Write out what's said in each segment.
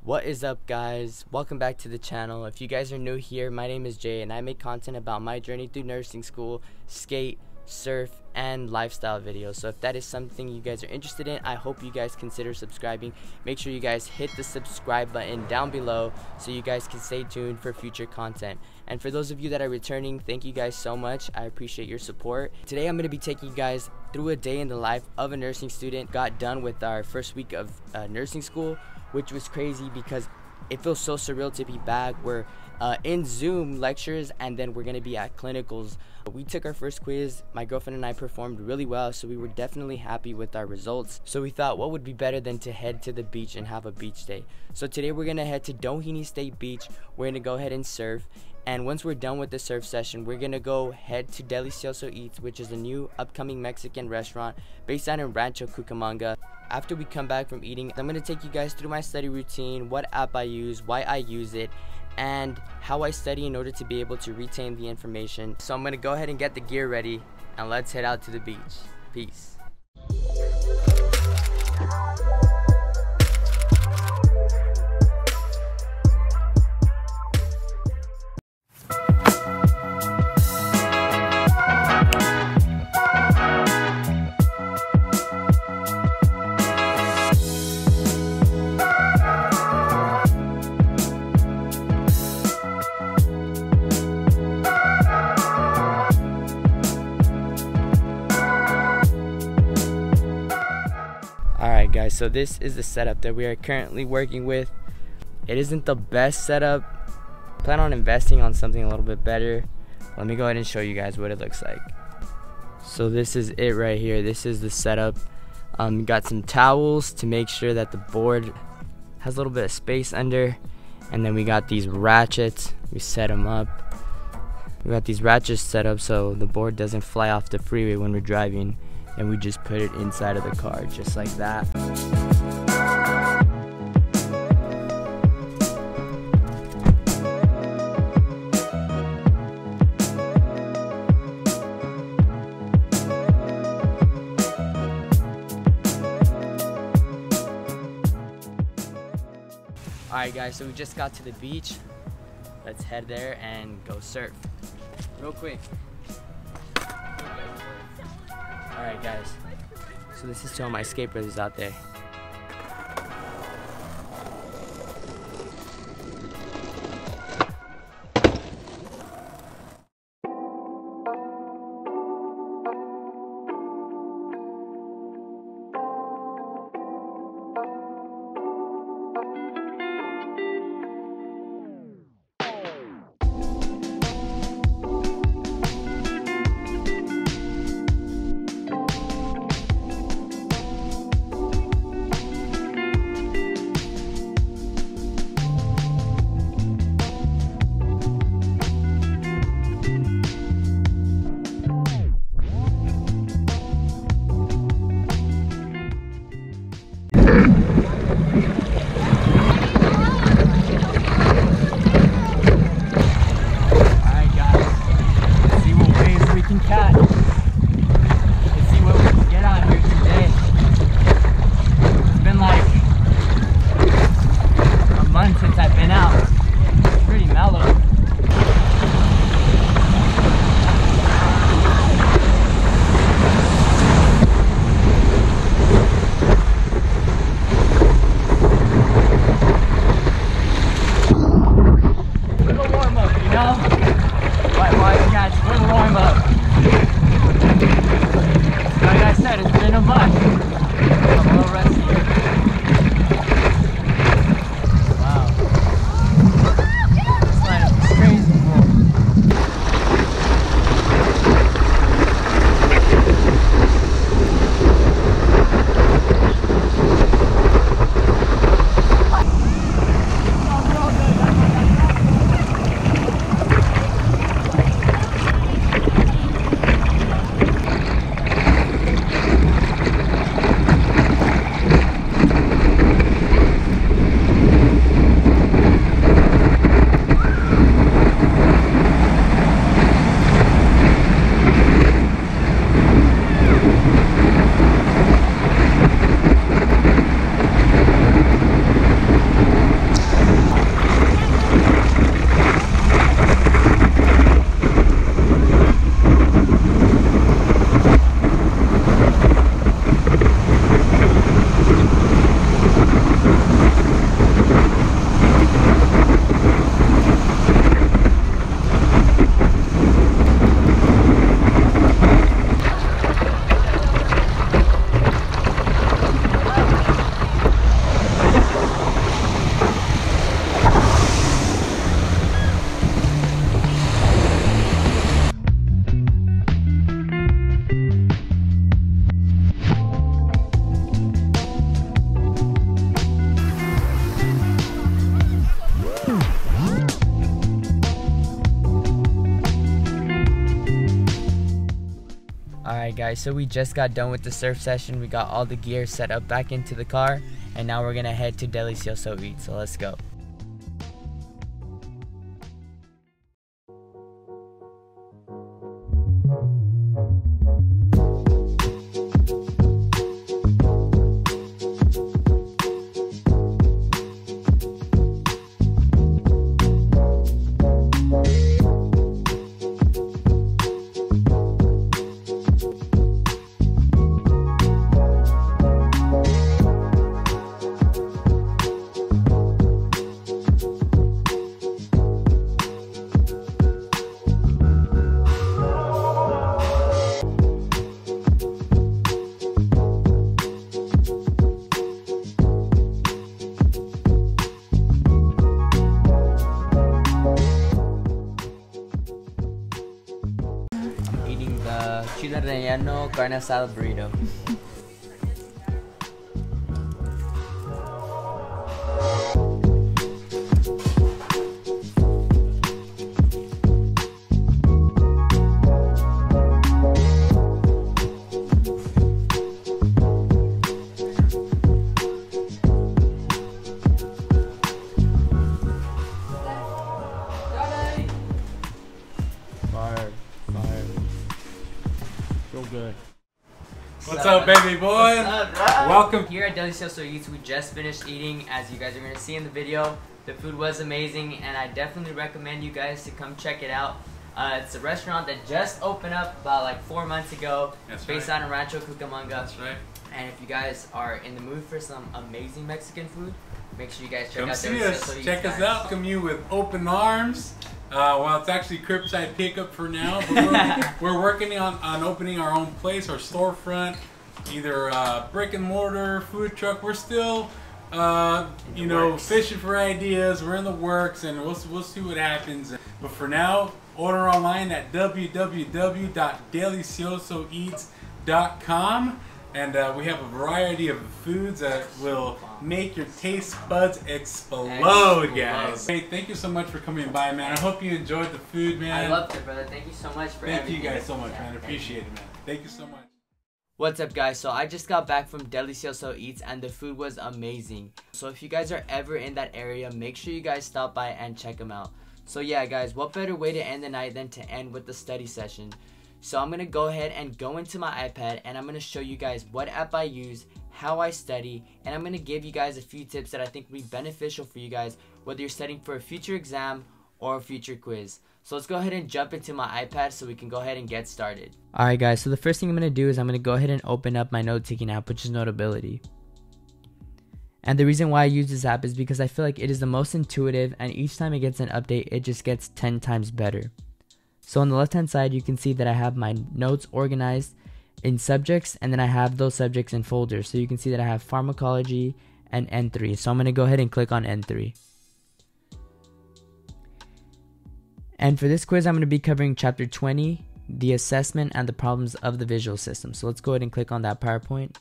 What is up, guys? Welcome back to the channel. If you guys are new here, my name is Jay and I make content about my journey through nursing school, skate, surf, and lifestyle videos. So if that is something you guys are interested in, I hope you guys consider subscribing. Make sure you guys hit the subscribe button down below so you guys can stay tuned for future content. And for those of you that are returning, thank you guys so much. I appreciate your support. Today I'm going to be taking you guys through a day in the life of a nursing student. Got done with our first week of nursing school, which was crazy because it feels so surreal to be back. We're in Zoom lectures and then we're gonna be at clinicals. We took our first quiz. My girlfriend and I performed really well, so we were definitely happy with our results. So we thought, what would be better than to head to the beach and have a beach day? So today we're gonna head to Doheny State Beach. We're gonna go ahead and surf. And once we're done with the surf session, we're gonna go head to Delicioso Eats, which is a new upcoming Mexican restaurant based out in Rancho Cucamonga. After we come back from eating, I'm gonna take you guys through my study routine, what app I use, why I use it, and how I study in order to be able to retain the information. So I'm gonna go ahead and get the gear ready and let's head out to the beach. Peace. Alright guys, so this is the setup that we are currently working with. It isn't the best setup. I plan on investing on something a little bit better. Let me go ahead and show you guys what it looks like. So this is it right here. This is the setup. Got some towels to make sure that the board has a little bit of space under. And then we got these ratchets. We set them up. We got these ratchets set up so the board doesn't fly off the freeway when we're driving. And we just put it inside of the car just like that. Alright guys, so we just got to the beach. Let's head there and go surf. Real quick. Alright guys, so this is to all my skateboarders out there. Alright guys, so we just got done with the surf session. We got all the gear set up back into the car, and now we're gonna head to Delicioso Eats, so let's go. Chile relleno carne asada burrito. Good. What's up, baby boy? What's up, welcome. Here at Delicioso Eats, we just finished eating. As you guys are going to see in the video, the food was amazing, and I definitely recommend you guys to come check it out. It's a restaurant that just opened up about like 4 months ago. That's based right. out in Rancho Cucamonga. That's right. And if you guys are in the mood for some amazing Mexican food, make sure you guys check Come out see Delicioso us. Eats. Check us guys. out. Welcome you with open arms. Well, it's actually curbside pickup for now, but we're working on opening our own place, our storefront, either brick and mortar, food truck. We're still, fishing for ideas. We're in the works, and we'll see what happens. But for now, order online at www.deliciosoeats.com. And we have a variety of foods that will make your taste buds explode, guys. Hey, thank you so much for coming by, man. I hope you enjoyed the food, man. I loved it, brother. Thank you so much for everything. Thank you guys so much, man. Appreciate it, man. Thank you so much. What's up, guys? So I just got back from Delicioso Eats, and the food was amazing. So if you guys are ever in that area, make sure you guys stop by and check them out. So yeah, guys, what better way to end the night than to end with the study session? So I'm going to go ahead and go into my iPad, and I'm going to show you guys what app I use, how I study, and I'm going to give you guys a few tips that I think will be beneficial for you guys, whether you're studying for a future exam or a future quiz. So let's go ahead and jump into my iPad so we can go ahead and get started. Alright guys, so the first thing I'm going to do is I'm going to go ahead and open up my note-taking app, which is Notability. And the reason why I use this app is because I feel like it is the most intuitive, and each time it gets an update, it just gets 10 times better. So on the left hand side, you can see that I have my notes organized in subjects, and then I have those subjects in folders. So you can see that I have pharmacology and N3. So I'm going to go ahead and click on N3. And for this quiz, I'm going to be covering chapter 20, the assessment and the problems of the visual system. So let's go ahead and click on that PowerPoint.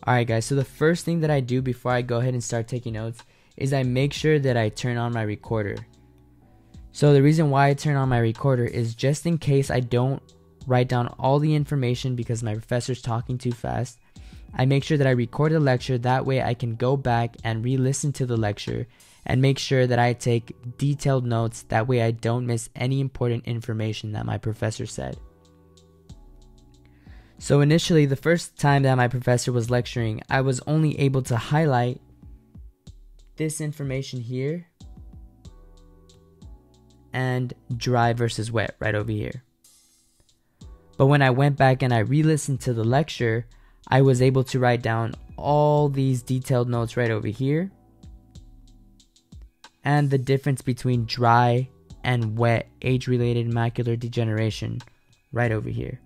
Alright guys, so the first thing that I do before I go ahead and start taking notes is I make sure that I turn on my recorder. So the reason why I turn on my recorder is just in case I don't write down all the information because my professor's talking too fast. I make sure that I record the lecture, that way I can go back and re-listen to the lecture and make sure that I take detailed notes, that way I don't miss any important information that my professor said. So initially, the first time that my professor was lecturing, I was only able to highlight this information here and dry versus wet right over here. But when I went back and I re-listened to the lecture, I was able to write down all these detailed notes right over here, and the difference between dry and wet age-related macular degeneration right over here.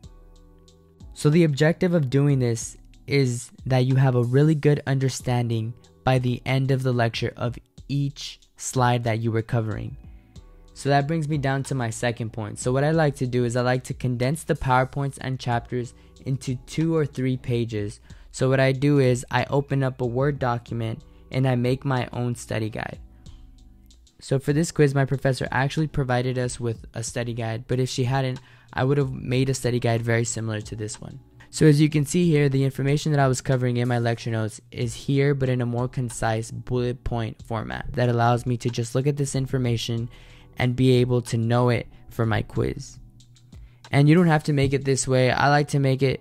So the objective of doing this is that you have a really good understanding by the end of the lecture of each slide that you were covering. So that brings me down to my second point. So what I like to do is I like to condense the PowerPoints and chapters into 2 or 3 pages. So what I do is I open up a Word document and I make my own study guide. So for this quiz, my professor actually provided us with a study guide, but if she hadn't, I would have made a study guide very similar to this one. So as you can see here, the information that I was covering in my lecture notes is here, but in a more concise bullet point format that allows me to just look at this information and be able to know it for my quiz. And you don't have to make it this way. I like to make it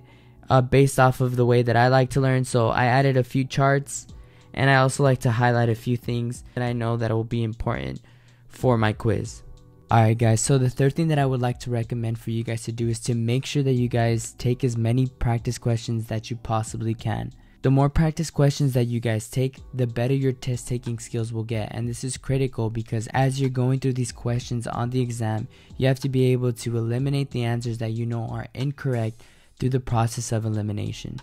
based off of the way that I like to learn. So I added a few charts, and I also like to highlight a few things that I know that will be important for my quiz. Alright guys, so the third thing that I would like to recommend for you guys to do is to make sure that you guys take as many practice questions that you possibly can. The more practice questions that you guys take, the better your test taking skills will get, and this is critical because as you're going through these questions on the exam, you have to be able to eliminate the answers that you know are incorrect through the process of elimination.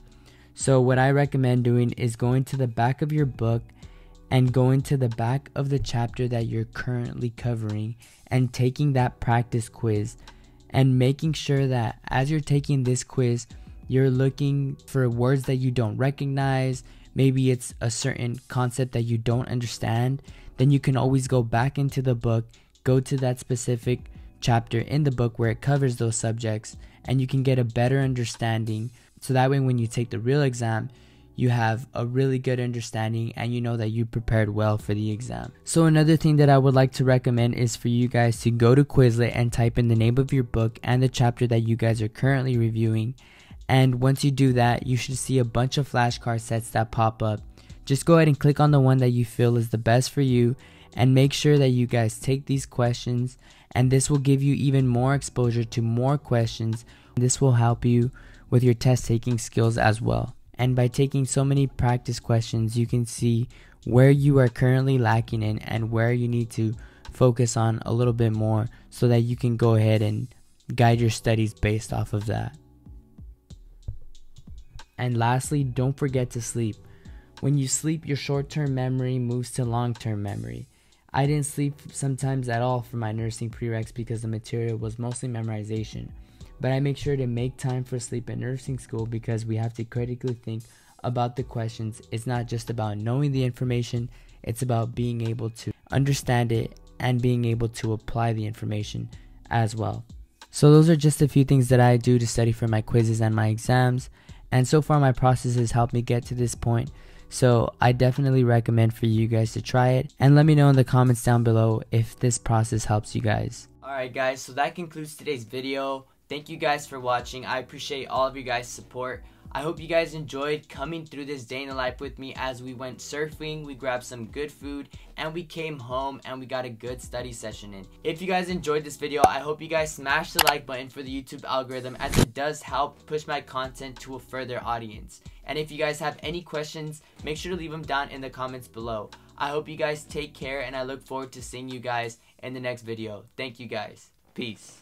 So what I recommend doing is going to the back of your book and going to the back of the chapter that you're currently covering and taking that practice quiz, and making sure that as you're taking this quiz, you're looking for words that you don't recognize. Maybe it's a certain concept that you don't understand. Then you can always go back into the book, go to that specific chapter in the book where it covers those subjects, and you can get a better understanding. So that way when you take the real exam, you have a really good understanding and you know that you prepared well for the exam. So another thing that I would like to recommend is for you guys to go to Quizlet and type in the name of your book and the chapter that you guys are currently reviewing. And once you do that, you should see a bunch of flashcard sets that pop up. Just go ahead and click on the one that you feel is the best for you, and make sure that you guys take these questions, and this will give you even more exposure to more questions. This will help you with your test taking skills as well. And by taking so many practice questions, you can see where you are currently lacking in and where you need to focus on a little bit more so that you can go ahead and guide your studies based off of that. And lastly, don't forget to sleep. When you sleep, your short-term memory moves to long-term memory. I didn't sleep sometimes at all for my nursing prereqs because the material was mostly memorization. But I make sure to make time for sleep in nursing school because we have to critically think about the questions. It's not just about knowing the information, it's about being able to understand it and being able to apply the information as well. So those are just a few things that I do to study for my quizzes and my exams. And so far my process has helped me get to this point. So I definitely recommend for you guys to try it. And let me know in the comments down below if this process helps you guys. Alright guys, so that concludes today's video. Thank you guys for watching. I appreciate all of you guys' support. I hope you guys enjoyed coming through this day in the life with me as we went surfing, we grabbed some good food, and we came home and we got a good study session in. If you guys enjoyed this video, I hope you guys smash the like button for the YouTube algorithm, as it does help push my content to a further audience. And if you guys have any questions, make sure to leave them down in the comments below. I hope you guys take care, and I look forward to seeing you guys in the next video. Thank you guys. Peace.